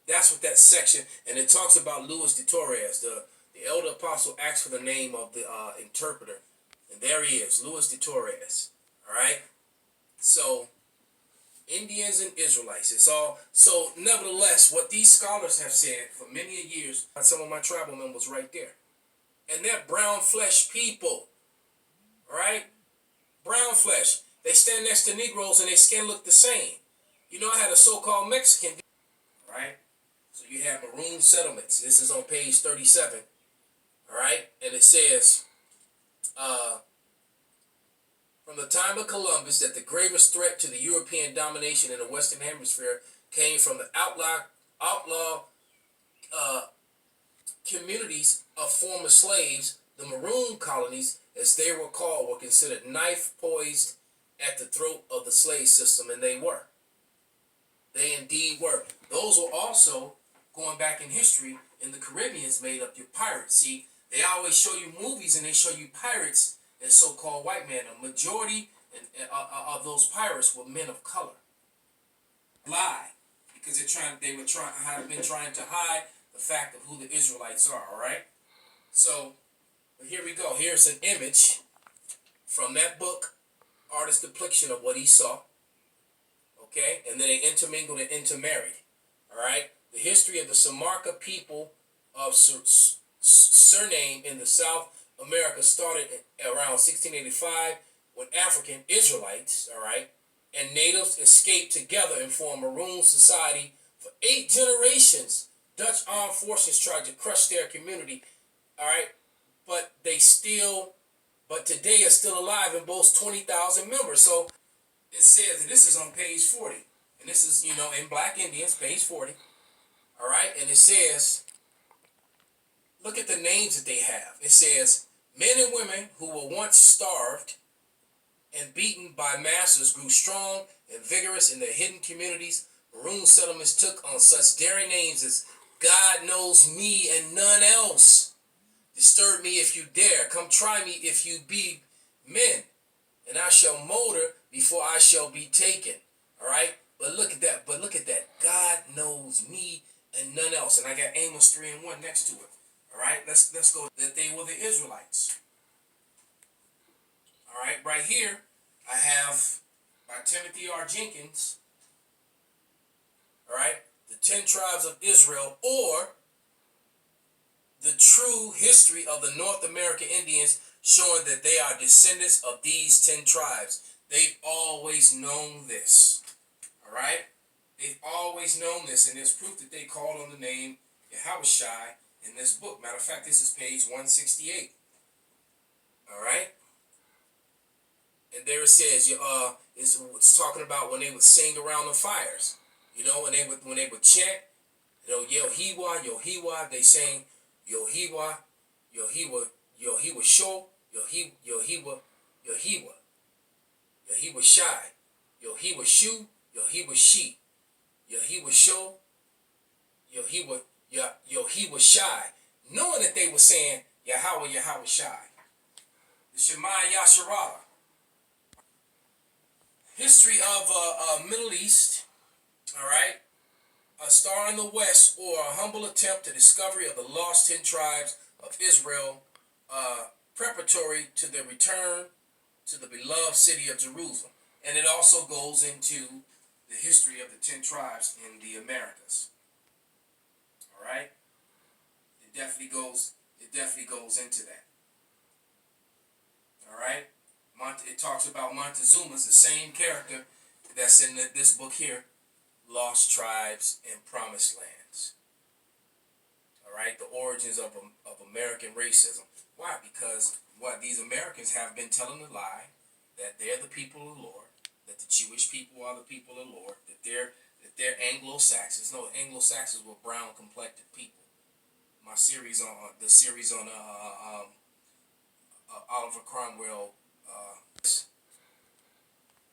That's what that section, and it talks about Luis de Torres. The elder apostle asked for the name of the interpreter, and there he is, Luis de Torres. All right. So Indians and Israelites. It's all so. Nevertheless, what these scholars have said for many years, some of my tribal members right there, and they're brown flesh people. All right, brown flesh. They stand next to Negroes and their skin look the same. You know, I had a so-called Mexican. Right. So you have maroon settlements. This is on page 37. All right, and it says, from the time of Columbus, that the gravest threat to the European domination in the Western Hemisphere came from the outlaw uh, communities of former slaves. The maroon colonies, as they were called, were considered knife poised at the throat of the slave system, and they were. They indeed were. Those were also, going back in history, in the Caribbeans, made up your pirates. See, they always show you movies and they show you pirates as so-called white men. A majority of those pirates were men of color. Lie, because have been trying to hide the fact of who the Israelites are. All right. So here we go. Here's an image from that book, artist's depiction of what he saw. Okay, and then they intermingled and intermarried. All right. The history of the Samarca people of surname in the South America started around 1685 when African Israelites, all right, and natives escaped together and formed a maroon society. For 8 generations, Dutch armed forces tried to crush their community, all right, but today are still alive and boast 20,000 members. So it says, and this is on page 40, and this is, in Black Indians, page 40, all right, and it says, look at the names that they have. It says, men and women who were once starved and beaten by masters grew strong and vigorous in their hidden communities. Maroon settlements took on such daring names as God knows me and none else. Disturb me if you dare. Come try me if you be men. And I shall motor before I shall be taken. All right? But look at that. God knows me and none else. And I got Amos 3:1 next to it. All right? Let's go. That they were the Israelites. All right? Right here, I have by Timothy R. Jenkins. All right? The 10 tribes of Israel, or the true history of the North American Indians, showing that they are descendants of these 10 tribes. They've always known this. All right? They've always known this, and there's proof that they called on the name Yahushai in this book. Matter of fact, this is page 168. All right? And there it says, it's talking about when they would sing around the fires. When they would chant, Yohiwa, Yohiwa, they sang Yohiwa, Yohiwa, Yohiwa Sho, Yohiwa, Yohiwa, Yohiwa Shai, Yohiwa Shu, Yohiwa She, Yohiwa Sho, Yohiwa Shai, knowing that they were saying Yahweh, Yahweh Shai. The Shema Yasharah. History of Middle East, all right? A Star in the West, or a humble attempt to discovery of the lost 10 tribes of Israel, preparatory to their return to the beloved city of Jerusalem. And it also goes into the history of the 10 tribes in the Americas. All right? It definitely goes into that. All right? It talks about Montezuma's, the same character that's in this book here, Lost Tribes and Promised Lands. All right, the origins of American racism. Why? Because these Americans have been telling a lie that they're the people of the Lord, that the Jewish people are the people of the Lord, that they're Anglo-Saxons. No, Anglo-Saxons were brown-complected people. My series on Oliver Cromwell.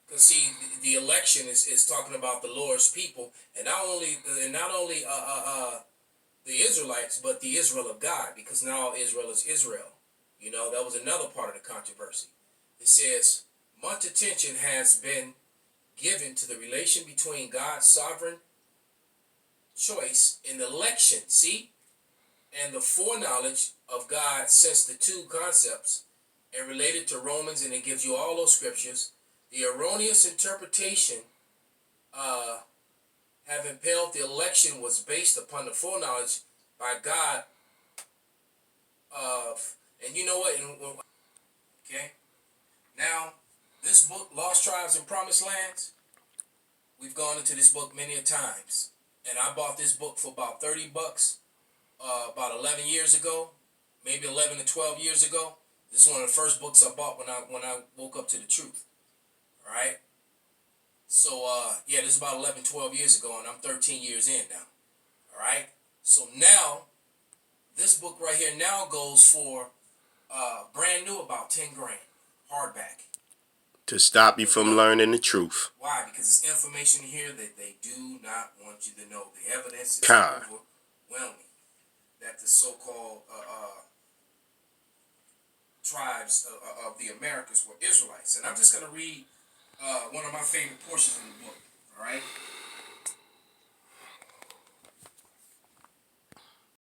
Because see, the election is talking about the Lord's people, and not only the Israelites, but the Israel of God, because now Israel is Israel. That was another part of the controversy. It says much attention has been given to the relation between God's sovereign choice in election. See? And the foreknowledge of God since the two concepts and related to Romans, and it gives you all those scriptures. The erroneous interpretation have impelled the election was based upon the foreknowledge by God of, and you know what? Okay, now this book, Lost Tribes and Promised Lands, we've gone into this book many a times, and I bought this book for about $30, about 11 years ago, maybe 11 to 12 years ago. This is one of the first books I bought when I woke up to the truth. All right. So yeah, this is about 11, 12 years ago, and I'm 13 years in now. All right. So now this book right here now goes for brand new about 10 grand, hardback. To stop you from learning the truth. Why? Because it's information here that they do not want you to know. The evidence is overwhelming that the so-called tribes of the Americas were Israelites. And I'm just going to read one of my favorite portions in the book. All right?